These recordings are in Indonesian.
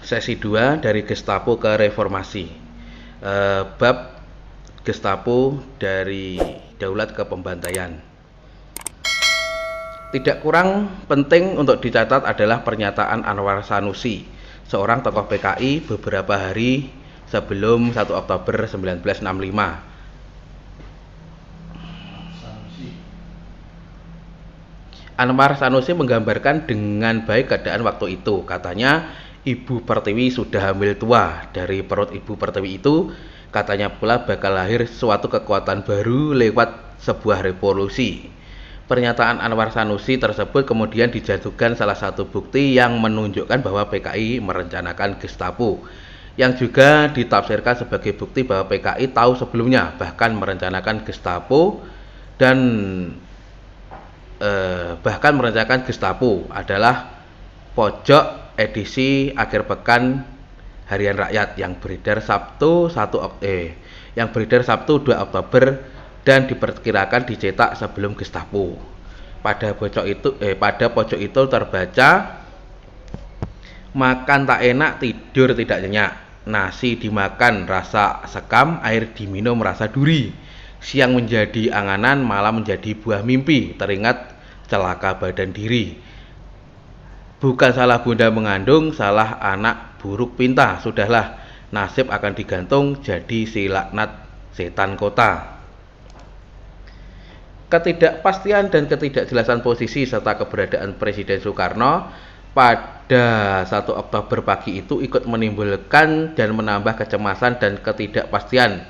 Sesi 2 dari Gestapo ke Reformasi. Bab Gestapo dari Daulat ke Pembantaian. Tidak kurang penting untuk dicatat adalah pernyataan Anwar Sanusi, seorang tokoh PKI beberapa hari sebelum 1 Oktober 1965. Anwar Sanusi menggambarkan dengan baik keadaan waktu itu. Katanya, Ibu Pertiwi sudah hamil tua. Dari perut Ibu Pertiwi itu, katanya pula bakal lahir suatu kekuatan baru lewat sebuah revolusi. Pernyataan Anwar Sanusi tersebut kemudian dijatuhkan salah satu bukti yang menunjukkan bahwa PKI merencanakan Gestapo, yang juga ditafsirkan sebagai bukti bahwa PKI tahu sebelumnya bahkan merencanakan Gestapo dan bahkan merencanakan Gestapo adalah pojok edisi akhir pekan Harian Rakyat yang beredar Sabtu 2 Oktober dan diperkirakan dicetak sebelum Gestapo. Pada pojok itu terbaca, makan tak enak, tidur tidak nyenyak, nasi dimakan rasa sekam, air diminum rasa duri, siang menjadi anganan, malam menjadi buah mimpi, teringat celaka badan diri. Bukan salah bunda mengandung, salah anak buruk pinta. Sudahlah, nasib akan digantung, jadi si laknat setan kota. Ketidakpastian dan ketidakjelasan posisi serta keberadaan Presiden Soekarno pada 1 Oktober pagi itu ikut menimbulkan dan menambah kecemasan dan ketidakpastian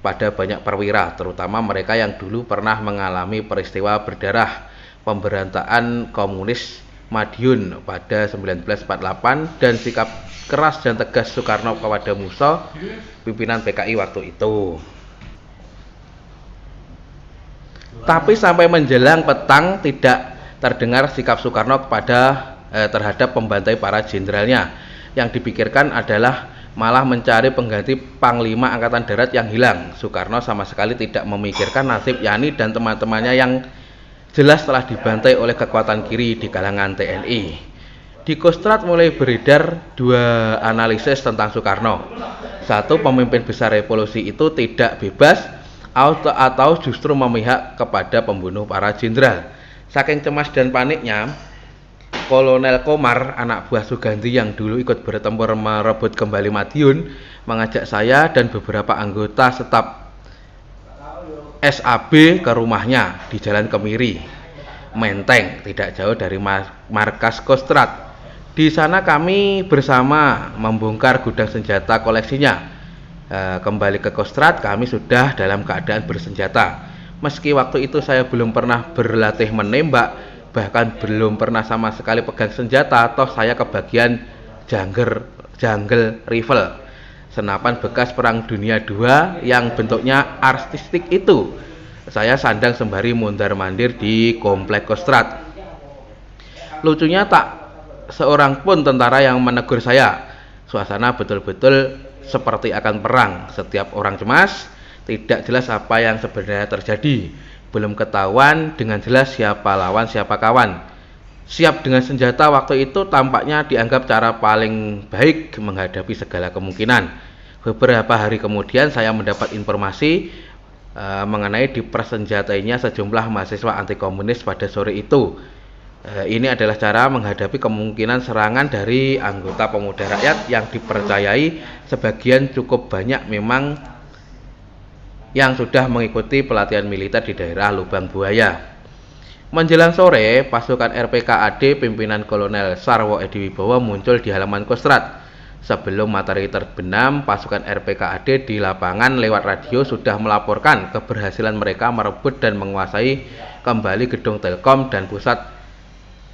pada banyak perwira, terutama mereka yang dulu pernah mengalami peristiwa berdarah pemberontakan komunis Madiun pada 1948 dan sikap keras dan tegas Soekarno kepada musuh pimpinan PKI waktu itu. Tapi sampai menjelang petang tidak terdengar sikap Soekarno terhadap pembantai para jenderalnya. Yang dipikirkan adalah malah mencari pengganti Panglima Angkatan Darat yang hilang. Soekarno sama sekali tidak memikirkan nasib Yani dan teman-temannya yang jelas telah dibantai oleh kekuatan kiri di kalangan TNI. Di Kostrad mulai beredar dua analisis tentang Soekarno. Satu, pemimpin besar revolusi itu tidak bebas atau justru memihak kepada pembunuh para jenderal. Saking cemas dan paniknya, Kolonel Komar, anak buah Sugandi yang dulu ikut bertempur merebut kembali Madiun, mengajak saya dan beberapa anggota staf SAB ke rumahnya di Jalan Kemiri, Menteng, tidak jauh dari markas Kostrad. Di sana kami bersama membongkar gudang senjata koleksinya. Kembali ke Kostrad, kami sudah dalam keadaan bersenjata. Meski waktu itu saya belum pernah berlatih menembak, bahkan belum pernah sama sekali pegang senjata, atau saya kebagian jungle rifle, senapan bekas Perang Dunia II yang bentuknya artistik itu. Saya sandang sembari mondar-mandir di komplek Kostrad. Lucunya tak seorang pun tentara yang menegur saya. Suasana betul-betul seperti akan perang. Setiap orang cemas, tidak jelas apa yang sebenarnya terjadi. Belum ketahuan dengan jelas siapa lawan siapa kawan. Siap dengan senjata waktu itu tampaknya dianggap cara paling baik menghadapi segala kemungkinan. Beberapa hari kemudian saya mendapat informasi mengenai dipersenjatainya sejumlah mahasiswa anti komunis pada sore itu. Ini adalah cara menghadapi kemungkinan serangan dari anggota pemuda rakyat yang dipercayai sebagian cukup banyak memang yang sudah mengikuti pelatihan militer di daerah Lubang Buaya. Menjelang sore, pasukan RPKAD pimpinan Kolonel Sarwo Ediwibowo muncul di halaman Kostrad. Sebelum matahari terbenam, pasukan RPKAD di lapangan lewat radio sudah melaporkan keberhasilan mereka merebut dan menguasai kembali gedung Telkom dan pusat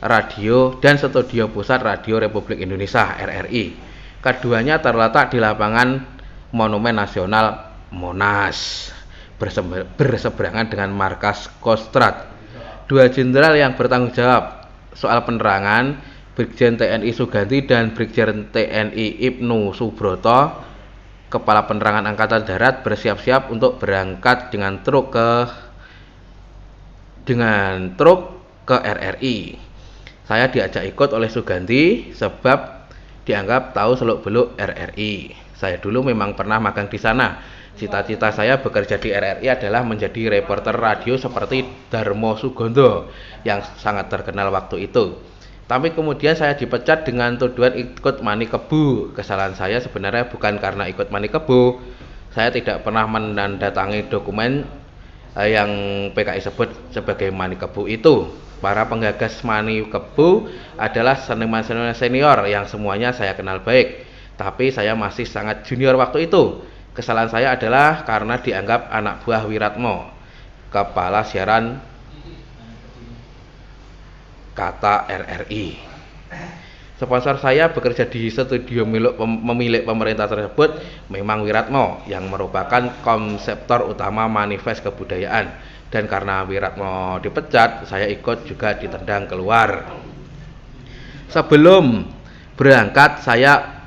radio dan studio pusat Radio Republik Indonesia (RRI). Keduanya terletak di lapangan Monumen Nasional Monas, berseberangan dengan markas Kostrad. Dua jenderal yang bertanggung jawab soal penerangan, Brigjen TNI Sugandi dan Brigjen TNI Ibnu Subroto, Kepala Penerangan Angkatan Darat, bersiap-siap untuk berangkat dengan truk ke RRI. Saya diajak ikut oleh Sugandi sebab dianggap tahu seluk-beluk RRI. Saya dulu memang pernah magang di sana. Cita-cita saya bekerja di RRI adalah menjadi reporter radio seperti Darmo Sugondo yang sangat terkenal waktu itu. Tapi kemudian saya dipecat dengan tuduhan ikut mani kebu. Kesalahan saya sebenarnya bukan karena ikut mani kebu. Saya tidak pernah menandatangani dokumen yang PKI sebut sebagai mani kebu itu. Para penggagas mani kebu adalah seniman-seniman senior yang semuanya saya kenal baik. Tapi saya masih sangat junior waktu itu. Kesalahan saya adalah karena dianggap anak buah Wiratmo, kepala siaran kata RRI. Sponsor saya bekerja di studio milik pemerintah tersebut memang Wiratmo yang merupakan konseptor utama manifest kebudayaan, dan karena Wiratmo dipecat, saya ikut juga ditendang keluar. Sebelum berangkat, saya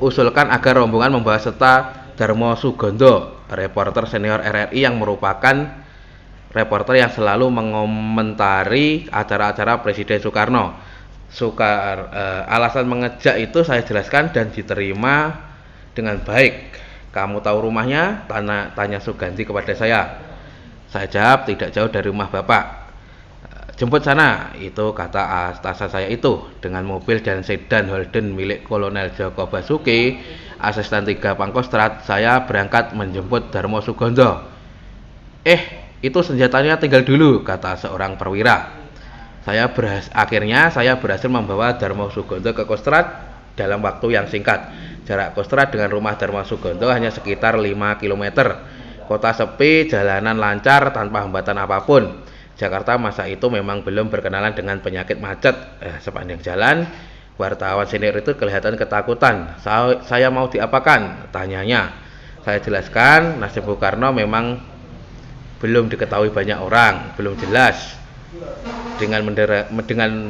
usulkan agar rombongan membawa serta Darmo Sugondo, reporter senior RRI yang merupakan reporter yang selalu mengomentari acara-acara Presiden Soekarno. Alasan mengejak itu saya jelaskan dan diterima dengan baik. Kamu tahu rumahnya? Tanya Suganti kepada saya. Saya jawab, tidak jauh dari rumah Bapak. Jemput sana, itu kata atasan saya itu. Dengan mobil dan sedan Holden milik Kolonel Joko Basuki, asisten 3 Pangkostrat, saya berangkat menjemput Darmo Sugondo. Itu senjatanya tinggal dulu, kata seorang perwira. Akhirnya saya berhasil membawa Darmo Sugondo ke Kostrad dalam waktu yang singkat. Jarak Kostrad dengan rumah Darmo Sugondo hanya sekitar 5 km. Kota sepi, jalanan lancar tanpa hambatan apapun. Jakarta masa itu memang belum berkenalan dengan penyakit macet. Sepanjang jalan, wartawan senior itu kelihatan ketakutan. Saya mau diapakan? Tanyanya. Saya jelaskan, nasib Bung Karno memang belum diketahui banyak orang, belum jelas. Dengan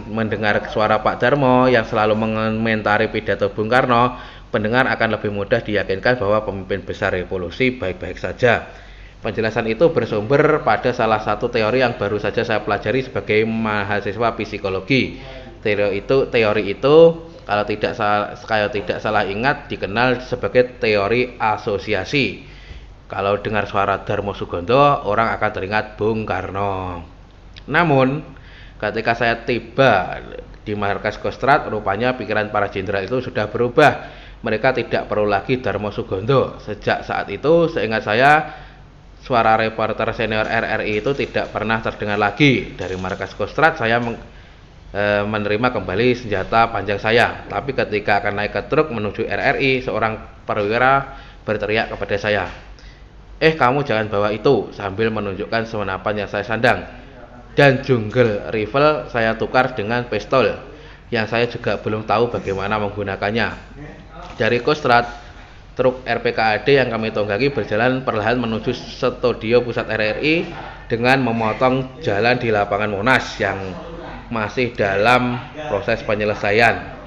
mendengar suara Pak Darmo yang selalu mengomentari pidato Bung Karno, pendengar akan lebih mudah diyakinkan bahwa pemimpin besar revolusi baik-baik saja. Penjelasan itu bersumber pada salah satu teori yang baru saja saya pelajari sebagai mahasiswa psikologi. Teori itu kalau tidak salah ingat dikenal sebagai teori asosiasi. Kalau dengar suara Darmo Sugondo, orang akan teringat Bung Karno. Namun, ketika saya tiba di markas Kostrad, rupanya pikiran para jenderal itu sudah berubah. Mereka tidak perlu lagi Darmo Sugondo. Sejak saat itu, seingat saya, suara reporter senior RRI itu tidak pernah terdengar lagi. Dari markas Kostrad, saya menerima kembali senjata panjang saya. Tapi ketika akan naik ke truk menuju RRI, seorang perwira berteriak kepada saya, kamu jangan bawa itu, sambil menunjukkan senapan yang saya sandang. Dan jungle rifle saya tukar dengan pistol yang saya juga belum tahu bagaimana menggunakannya. Dari Kostrad, truk RPKAD yang kami tunggangi berjalan perlahan menuju studio pusat RRI dengan memotong jalan di lapangan Monas yang masih dalam proses penyelesaian.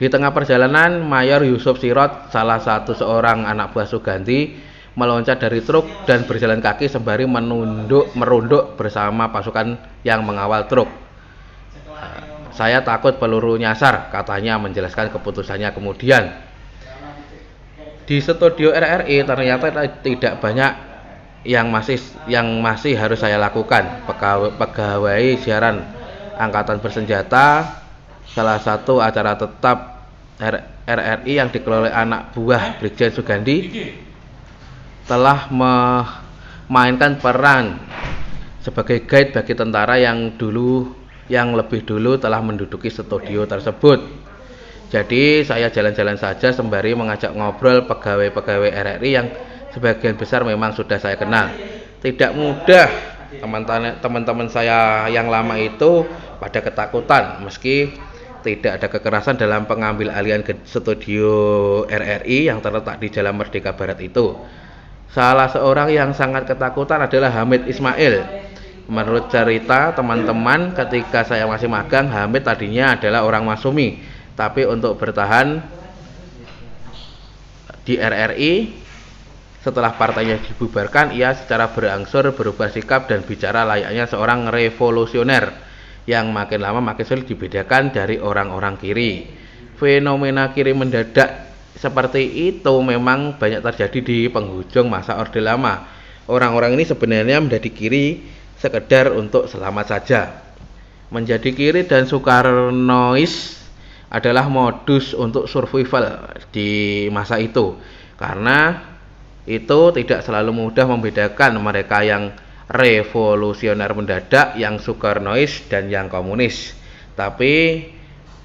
Di tengah perjalanan, Mayor Yusuf Sirot, salah satu seorang anak buah Suganti, meloncat dari truk dan berjalan kaki sembari merunduk bersama pasukan yang mengawal truk. Saya takut peluru nyasar, katanya menjelaskan keputusannya kemudian. Di studio RRI ternyata tidak banyak yang masih harus saya lakukan. Pegawai siaran angkatan bersenjata, salah satu acara tetap RRI yang dikelola anak buah Brigjen Sugandi, telah memainkan peran sebagai guide bagi tentara yang lebih dulu telah menduduki studio tersebut. Jadi saya jalan-jalan saja sembari mengajak ngobrol pegawai-pegawai RRI yang sebagian besar memang sudah saya kenal. Tidak mudah teman-teman saya yang lama itu pada ketakutan meski tidak ada kekerasan dalam pengambil alihan ke studio RRI yang terletak di Jalan Merdeka Barat itu. Salah seorang yang sangat ketakutan adalah Hamid Ismail. Menurut cerita teman-teman, ketika saya masih magang, Hamid tadinya adalah orang Masumi, tapi untuk bertahan di RRI setelah partainya dibubarkan, ia secara berangsur berubah sikap dan bicara layaknya seorang revolusioner yang makin lama makin sulit dibedakan dari orang-orang kiri. Fenomena kiri mendadak seperti itu memang banyak terjadi di penghujung masa Orde Lama. Orang-orang ini sebenarnya menjadi kiri sekedar untuk selamat saja. Menjadi kiri dan Soekarnois adalah modus untuk survival di masa itu, karena itu tidak selalu mudah membedakan mereka yang revolusioner mendadak, yang Soekarnois, dan yang komunis. Tapi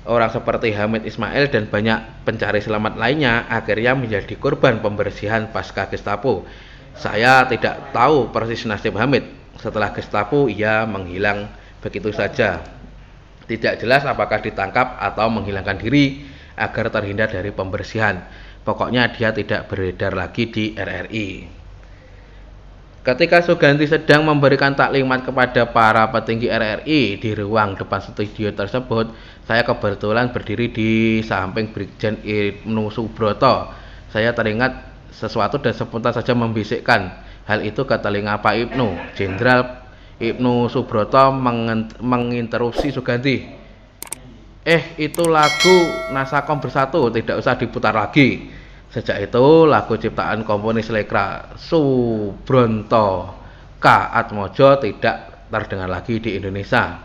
orang seperti Hamid Ismail dan banyak pencari selamat lainnya akhirnya menjadi korban pembersihan pasca Gestapo. Saya tidak tahu persis nasib Hamid. Setelah Gestapo ia menghilang begitu saja. Tidak jelas apakah ditangkap atau menghilangkan diri agar terhindar dari pembersihan. Pokoknya dia tidak beredar lagi di RRI. Ketika Suganti sedang memberikan taklimat kepada para petinggi RRI di ruang depan studio tersebut, saya kebetulan berdiri di samping Brigjen Ibnu Subroto. Saya teringat sesuatu dan spontan saja membisikkan hal itu ke telinga Pak Ibnu. Jenderal Ibnu Subroto menginterupsi Suganti. Itu lagu Nasakom Bersatu, tidak usah diputar lagi. Sejak itu lagu ciptaan komponis Lekra Subronto K. Atmojo tidak terdengar lagi di Indonesia.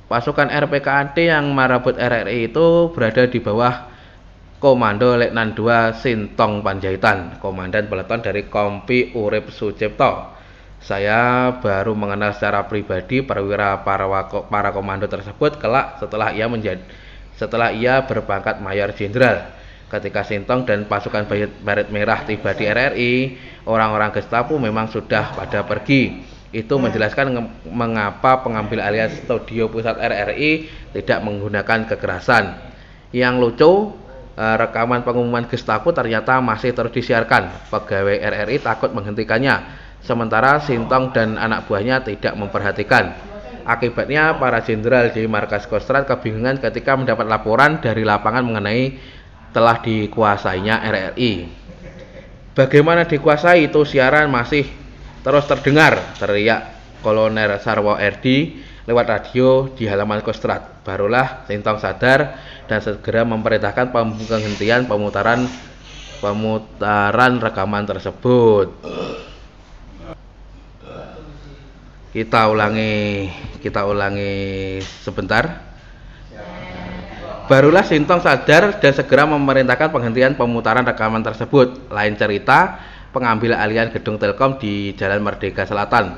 Pasukan RPKAD yang merebut RRI itu berada di bawah Komando Letnan II Sintong Panjaitan, komandan peleton dari Kompi Urip Sucipto. Saya baru mengenal secara pribadi perwira para komando tersebut kelak setelah ia berpangkat mayor jenderal. Ketika Sintong dan pasukan Baret Merah tiba di RRI, orang-orang Gestapo memang sudah pada pergi. Itu menjelaskan mengapa pengambil alih studio pusat RRI tidak menggunakan kekerasan. Yang lucu, rekaman pengumuman Gestapo ternyata masih terus disiarkan. Pegawai RRI takut menghentikannya, sementara Sintong dan anak buahnya tidak memperhatikan. Akibatnya para jenderal di markas Kostrad kebingungan ketika mendapat laporan dari lapangan mengenai telah dikuasainya RRI. Bagaimana dikuasai itu siaran masih terus terdengar, teriak Kolonel Sarwo Erdi lewat radio di halaman Kostrad. Barulah Sintong sadar dan segera memerintahkan penghentian pemutaran rekaman tersebut. Kita ulangi sebentar. Barulah Sintong sadar dan segera memerintahkan penghentian pemutaran rekaman tersebut. Lain cerita, pengambil alihan gedung Telkom di Jalan Merdeka Selatan.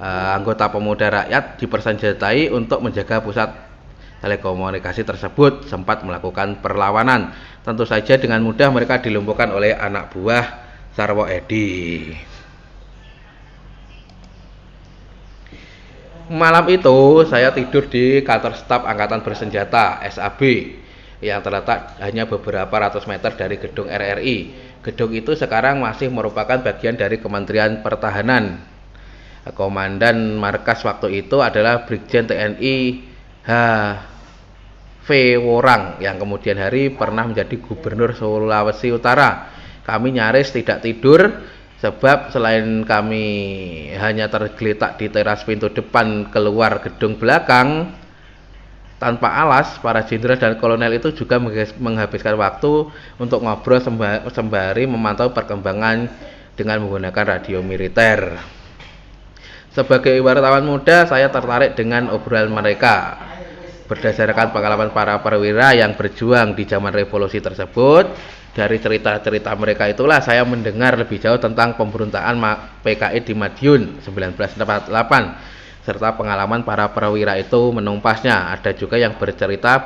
Anggota pemuda rakyat dipersenjatai untuk menjaga pusat telekomunikasi tersebut sempat melakukan perlawanan. Tentu saja dengan mudah mereka dilumpuhkan oleh anak buah Sarwo Edi. Malam itu saya tidur di kantor staf Angkatan Bersenjata (SAB) yang terletak hanya beberapa ratus meter dari gedung RRI. Gedung itu sekarang masih merupakan bagian dari Kementerian Pertahanan. Komandan markas waktu itu adalah Brigjen TNI H.V. Worang yang kemudian hari pernah menjadi Gubernur Sulawesi Utara. Kami nyaris tidak tidur sebab selain kami hanya tergeletak di teras pintu depan keluar gedung belakang tanpa alas, para jenderal dan kolonel itu juga menghabiskan waktu untuk ngobrol sembari memantau perkembangan dengan menggunakan radio militer. Sebagai wartawan muda, saya tertarik dengan obrolan mereka. Berdasarkan pengalaman para perwira yang berjuang di zaman revolusi tersebut, dari cerita-cerita mereka itulah saya mendengar lebih jauh tentang pemberontakan PKI di Madiun 1948 serta pengalaman para perwira itu menumpasnya. Ada juga yang bercerita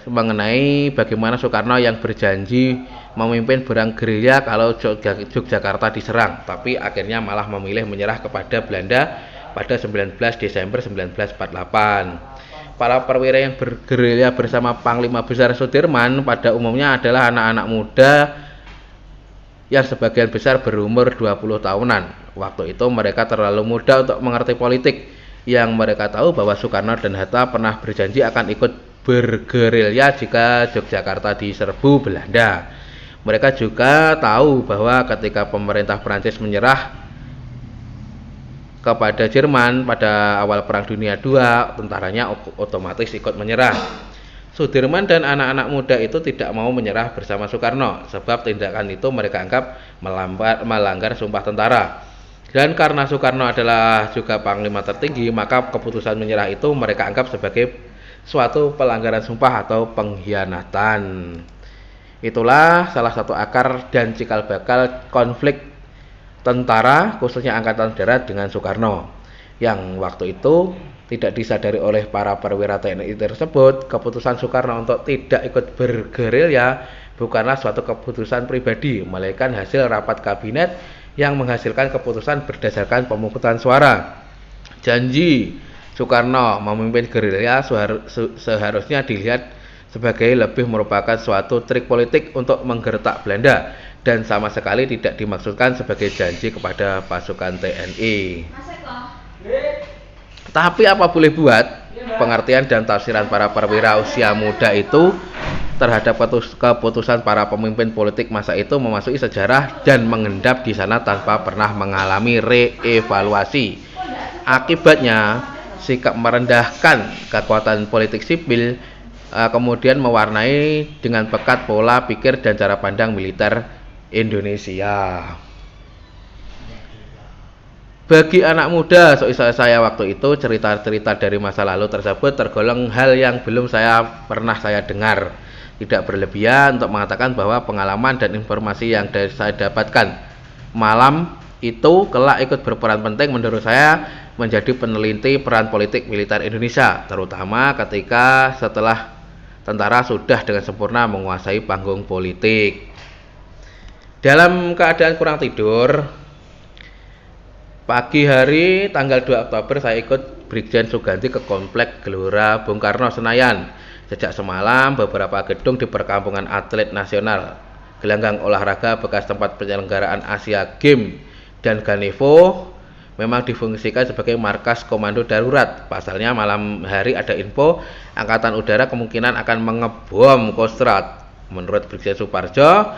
mengenai bagaimana Soekarno yang berjanji memimpin perang gerilya kalau Yogyakarta diserang, tapi akhirnya malah memilih menyerah kepada Belanda pada 19 Desember 1948. Para perwira yang bergerilya bersama Panglima Besar Sudirman pada umumnya adalah anak-anak muda yang sebagian besar berumur 20 tahunan. Waktu itu mereka terlalu muda untuk mengerti politik. Yang mereka tahu bahwa Soekarno dan Hatta pernah berjanji akan ikut bergerilya jika Yogyakarta diserbu Belanda. Mereka juga tahu bahwa ketika pemerintah Prancis menyerah kepada Jerman pada awal Perang Dunia II, tentaranya otomatis ikut menyerah. Sudirman dan anak-anak muda itu tidak mau menyerah bersama Soekarno, sebab tindakan itu mereka anggap melanggar sumpah tentara. Dan karena Soekarno adalah juga panglima tertinggi, maka keputusan menyerah itu mereka anggap sebagai suatu pelanggaran sumpah atau pengkhianatan. Itulah salah satu akar dan cikal bakal konflik tentara, khususnya Angkatan Darat dengan Soekarno, yang waktu itu tidak disadari oleh para perwira TNI tersebut. Keputusan Soekarno untuk tidak ikut bergerilya bukanlah suatu keputusan pribadi, melainkan hasil rapat kabinet yang menghasilkan keputusan berdasarkan pemungutan suara. Janji Soekarno memimpin gerilya seharusnya dilihat sebagai lebih merupakan suatu trik politik untuk menggertak Belanda, dan sama sekali tidak dimaksudkan sebagai janji kepada pasukan TNI. Tapi apa boleh buat, pengertian dan tafsiran para perwira usia muda itu terhadap keputusan para pemimpin politik masa itu memasuki sejarah dan mengendap di sana tanpa pernah mengalami reevaluasi. Akibatnya, sikap merendahkan kekuatan politik sipil kemudian mewarnai dengan pekat pola pikir dan cara pandang militer Indonesia. Bagi anak muda seisai saya waktu itu, cerita-cerita dari masa lalu tersebut tergolong hal yang belum pernah saya dengar. Tidak berlebihan untuk mengatakan bahwa pengalaman dan informasi yang saya dapatkan malam itu kelak ikut berperan penting menurut saya menjadi peneliti peran politik militer Indonesia, terutama ketika setelah tentara sudah dengan sempurna menguasai panggung politik. Dalam keadaan kurang tidur, pagi hari tanggal 2 Oktober saya ikut Brigjen Suganti ke Komplek Gelora Bung Karno Senayan. Sejak semalam beberapa gedung di perkampungan atlet nasional, gelanggang olahraga bekas tempat penyelenggaraan Asia Games dan Ganevo memang difungsikan sebagai markas komando darurat. Pasalnya malam hari ada info Angkatan Udara kemungkinan akan mengebom Kostrad. Menurut Brigjen Suparjo,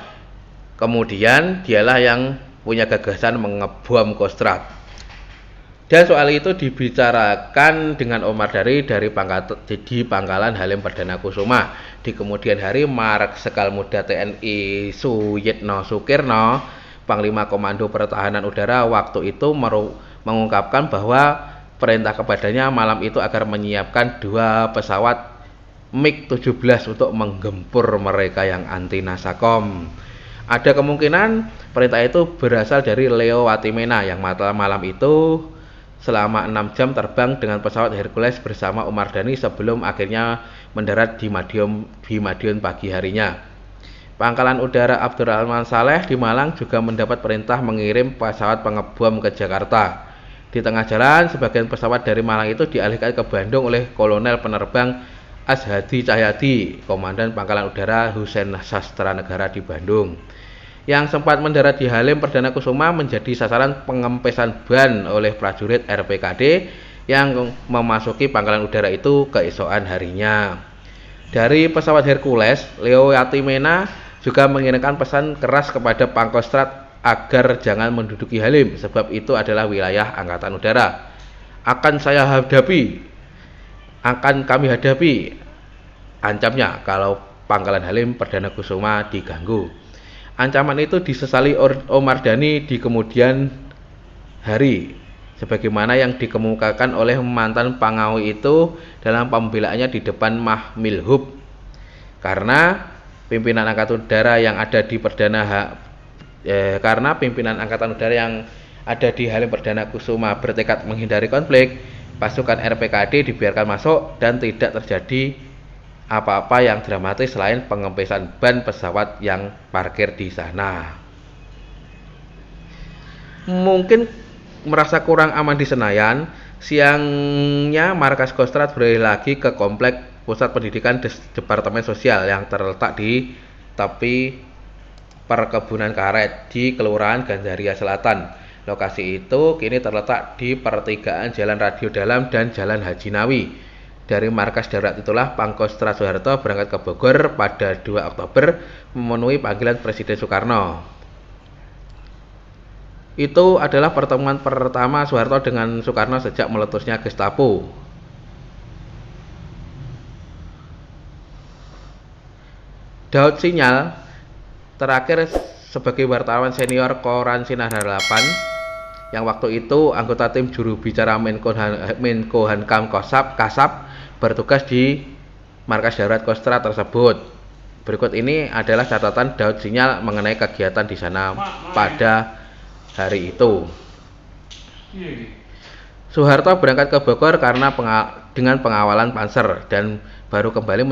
kemudian dialah yang punya gagasan mengebom Kostrad. Dan soal itu dibicarakan dengan Om Mardhani di Pangkalan Halim Perdana Kusuma. Di kemudian hari, Marskal Muda TNI Suyitno Sukirno, Panglima Komando Pertahanan Udara waktu itu mengungkapkan bahwa perintah kepadanya malam itu agar menyiapkan 2 pesawat MiG-17 untuk menggempur mereka yang anti Nasakom. Ada kemungkinan perintah itu berasal dari Leo Watimena yang malam itu selama 6 jam terbang dengan pesawat Hercules bersama Om Mardhani sebelum akhirnya mendarat di Madiun pagi harinya. Pangkalan Udara Abdurrahman Saleh di Malang juga mendapat perintah mengirim pesawat pengebom ke Jakarta. Di tengah jalan, sebagian pesawat dari Malang itu dialihkan ke Bandung oleh Kolonel Penerbang Ashadi Cahyadi, Komandan Pangkalan Udara Husein Sastra Negara di Bandung, yang sempat mendarat di Halim Perdana Kusuma menjadi sasaran pengempesan ban oleh prajurit RPKD yang memasuki pangkalan udara itu keesokan harinya. Dari pesawat Hercules, Leo Watimena juga mengirimkan pesan keras kepada Pangkostrat agar jangan menduduki Halim, sebab itu adalah wilayah Angkatan Udara. Akan kami hadapi ancamnya kalau pangkalan Halim Perdana Kusuma diganggu. Ancaman itu disesali Om Mardhani di kemudian hari, sebagaimana yang dikemukakan oleh mantan Pangawi itu dalam pembelaannya di depan Mahmilhub. Karena pimpinan Angkatan Udara yang ada di Halim Perdana Kusuma bertekad menghindari konflik, pasukan RPKD dibiarkan masuk dan tidak terjadi apa-apa yang dramatis selain pengempesan ban pesawat yang parkir di sana. Mungkin merasa kurang aman di Senayan, siangnya markas Kostrad beralih lagi ke komplek pusat pendidikan Departemen Sosial yang terletak di tepi perkebunan karet di Kelurahan Gandaria Selatan. Lokasi itu kini terletak di pertigaan Jalan Radio Dalam dan Jalan Haji Nawi. Dari markas darurat itulah Pangkostrat Soeharto berangkat ke Bogor pada 2 Oktober memenuhi panggilan Presiden Soekarno. Itu adalah pertemuan pertama Soeharto dengan Soekarno sejak meletusnya Gestapo. Daud Sinyal terakhir sebagai wartawan senior koran Sinar Harapan yang waktu itu anggota tim juru bicara Menko Hankam Kasab bertugas di markas darurat Kostrad tersebut. Berikut ini adalah catatan Daud Sinyal mengenai kegiatan di sana pada hari itu. Soeharto berangkat ke Bogor karena dengan pengawalan Panser dan baru kembali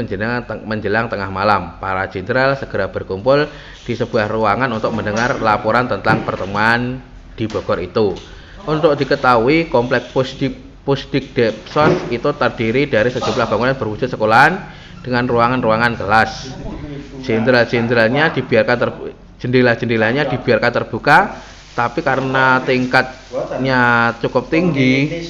menjelang tengah malam. Para jenderal segera berkumpul di sebuah ruangan untuk mendengar laporan tentang pertemuan di Bogor itu. Untuk diketahui, komplek Pusdikdepsos itu terdiri dari sejumlah bangunan berwujud sekolahan dengan ruangan-ruangan kelas. Jendela-jendelanya dibiarkan terbuka, tapi karena tingkatnya cukup tinggi,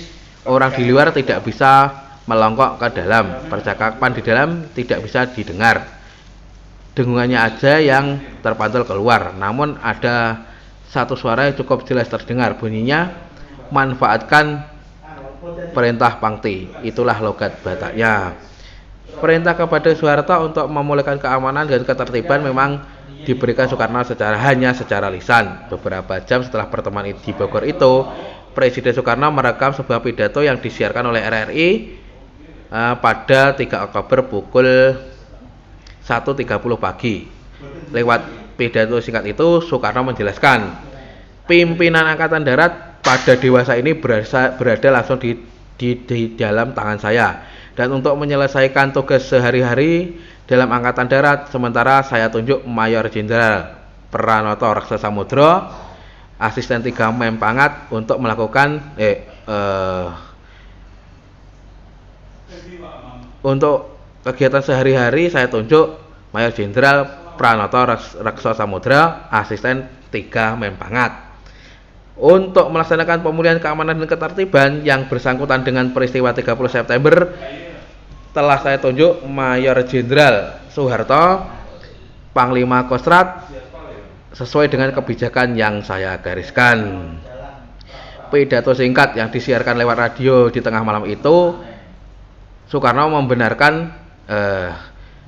orang di luar tidak bisa melongkok ke dalam. Percakapan di dalam tidak bisa didengar. Dengungannya aja yang terpantul keluar. Namun ada satu suara yang cukup jelas terdengar. Bunyinya, manfaatkan perintah Pangti. Itulah logat Bataknya. Perintah kepada Soeharto untuk memulihkan keamanan dan ketertiban memang diberikan Soekarno hanya secara lisan. Beberapa jam setelah pertemuan di Bogor itu, Presiden Soekarno merekam sebuah pidato yang disiarkan oleh RRI pada 3 Oktober pukul 1.30 pagi. Lewat pidato singkat itu, Soekarno menjelaskan, pimpinan Angkatan Darat pada dewasa ini berada langsung di dalam tangan saya. Dan untuk menyelesaikan tugas sehari-hari dalam Angkatan Darat, sementara saya tunjuk Mayor Jenderal Pranoto Raksasamudra, asisten 3 Mem Pangat, untuk melakukan untuk kegiatan sehari-hari saya tunjuk Mayor Jenderal Pranoto Raksasamudra, asisten 3 Mem Pangat. Untuk melaksanakan pemulihan keamanan dan ketertiban yang bersangkutan dengan peristiwa 30 September, telah saya tunjuk Mayor Jenderal Soeharto, Panglima Kostrad, sesuai dengan kebijakan yang saya gariskan. Pidato singkat yang disiarkan lewat radio di tengah malam itu, Soekarno membenarkan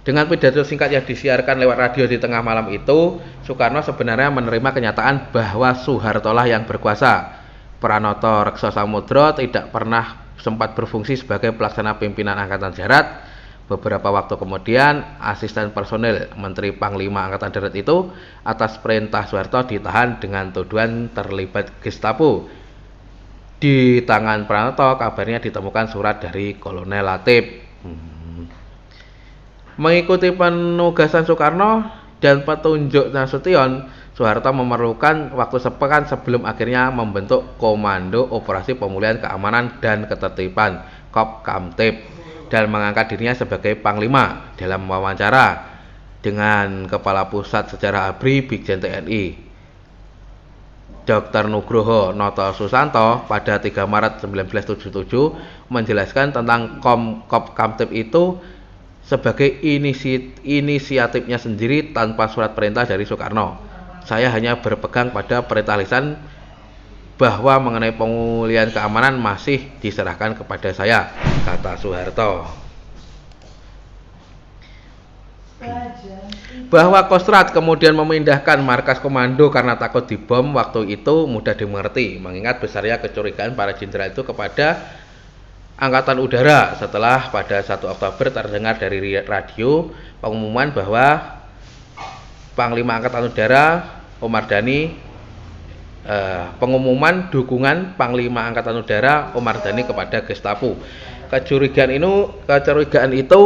dengan pidato singkat yang disiarkan lewat radio di tengah malam itu, Soekarno sebenarnya menerima kenyataan bahwa Soeharto lah yang berkuasa. Pranoto Raksasamudra tidak pernah sempat berfungsi sebagai pelaksana pimpinan Angkatan Darat. Beberapa waktu kemudian, asisten personel Menteri Panglima Angkatan Darat itu atas perintah Soeharto ditahan dengan tuduhan terlibat Gestapo. Di tangan Pranoto kabarnya ditemukan surat dari Kolonel Latif. Mengikuti penugasan Soekarno dan petunjuk Nasution, Soeharto memerlukan waktu sepekan sebelum akhirnya membentuk Komando Operasi Pemulihan Keamanan dan Ketertiban (Kopkamtib) dan mengangkat dirinya sebagai Panglima. Dalam wawancara dengan Kepala Pusat Sejarah ABRI Brigjen TNI Dr. Nugroho Noto Susanto pada 3 Maret 1977 menjelaskan tentang Kopkamtib itu sebagai inisiatifnya sendiri tanpa surat perintah dari Soekarno. Saya hanya berpegang pada perintah lisan bahwa mengenai pemulihan keamanan masih diserahkan kepada saya, kata Soeharto. Bahwa Kostrad kemudian memindahkan markas komando karena takut dibom waktu itu mudah dimengerti, mengingat besarnya kecurigaan para jenderal itu kepada Angkatan Udara setelah pada 1 Oktober terdengar dari radio pengumuman bahwa Panglima Angkatan Udara Omar Dhani pengumuman dukungan Panglima Angkatan Udara Omar Dhani kepada Gestapo. Kecurigaan itu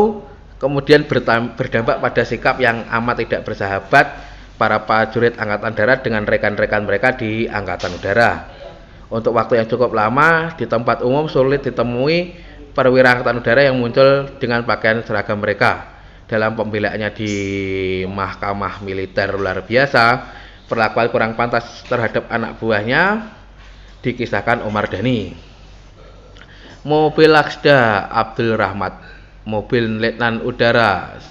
kemudian berdampak pada sikap yang amat tidak bersahabat para prajurit Angkatan Darat dengan rekan-rekan mereka di Angkatan Udara. Untuk waktu yang cukup lama, di tempat umum sulit ditemui perwira Angkatan Udara yang muncul dengan pakaian seragam mereka. Dalam pembelaannya di Mahkamah Militer luar biasa, perlakuan kurang pantas terhadap anak buahnya dikisahkan Omar Dhani. Mobil Laksda Abdul Rahmat, mobil Letnan Udara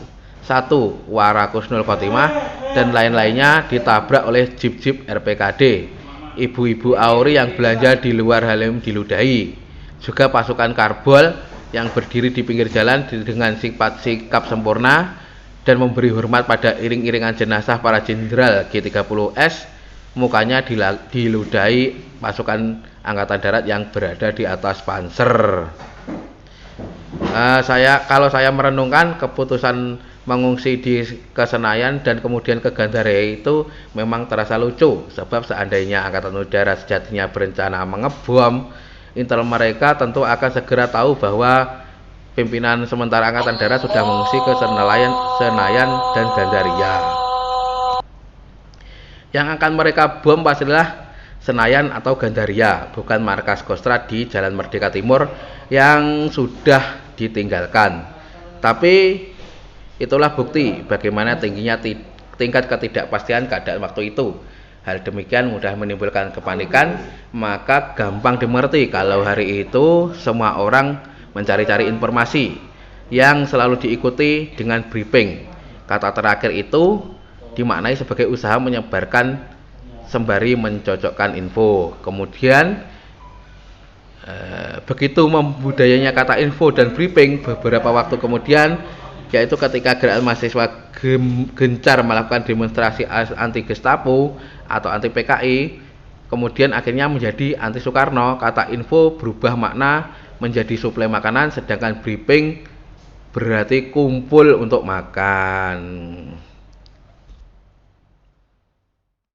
1 Warakusnul Khotimah dan lain-lainnya ditabrak oleh jeep-jeep RPKD. ibu-ibu Auri yang belanja di luar Halim diludahi. Juga pasukan Karbol yang berdiri di pinggir jalan dengan sifat sikap sempurna dan memberi hormat pada iring-iringan jenazah para jenderal G30S, mukanya diludahi pasukan angkatan darat yang berada di atas panser. Kalau saya merenungkan keputusan mengungsi ke Senayan dan kemudian ke Gandaria itu memang terasa lucu, sebab seandainya Angkatan Udara sejatinya berencana mengebom, intel mereka tentu akan segera tahu bahwa pimpinan sementara Angkatan Darat sudah mengungsi ke Senayan dan Gandaria. Yang akan mereka bom pastilah Senayan atau Gandaria, bukan markas Kostrad di Jalan Merdeka Timur yang sudah ditinggalkan. Tapi itulah bukti bagaimana tingginya tingkat ketidakpastian keadaan waktu itu. Hal demikian mudah menimbulkan kepanikan, maka gampang dimengerti kalau hari itu semua orang mencari-cari informasi yang selalu diikuti dengan briefing. Kata terakhir itu dimaknai sebagai usaha menyebarkan sembari mencocokkan info. Kemudian begitu membudayanya kata info dan briefing, beberapa waktu kemudian, yaitu ketika gerakan mahasiswa gencar melakukan demonstrasi anti Gestapo atau anti PKI, kemudian akhirnya menjadi anti Soekarno, kata info berubah makna menjadi suplai makanan, sedangkan briefing berarti kumpul untuk makan.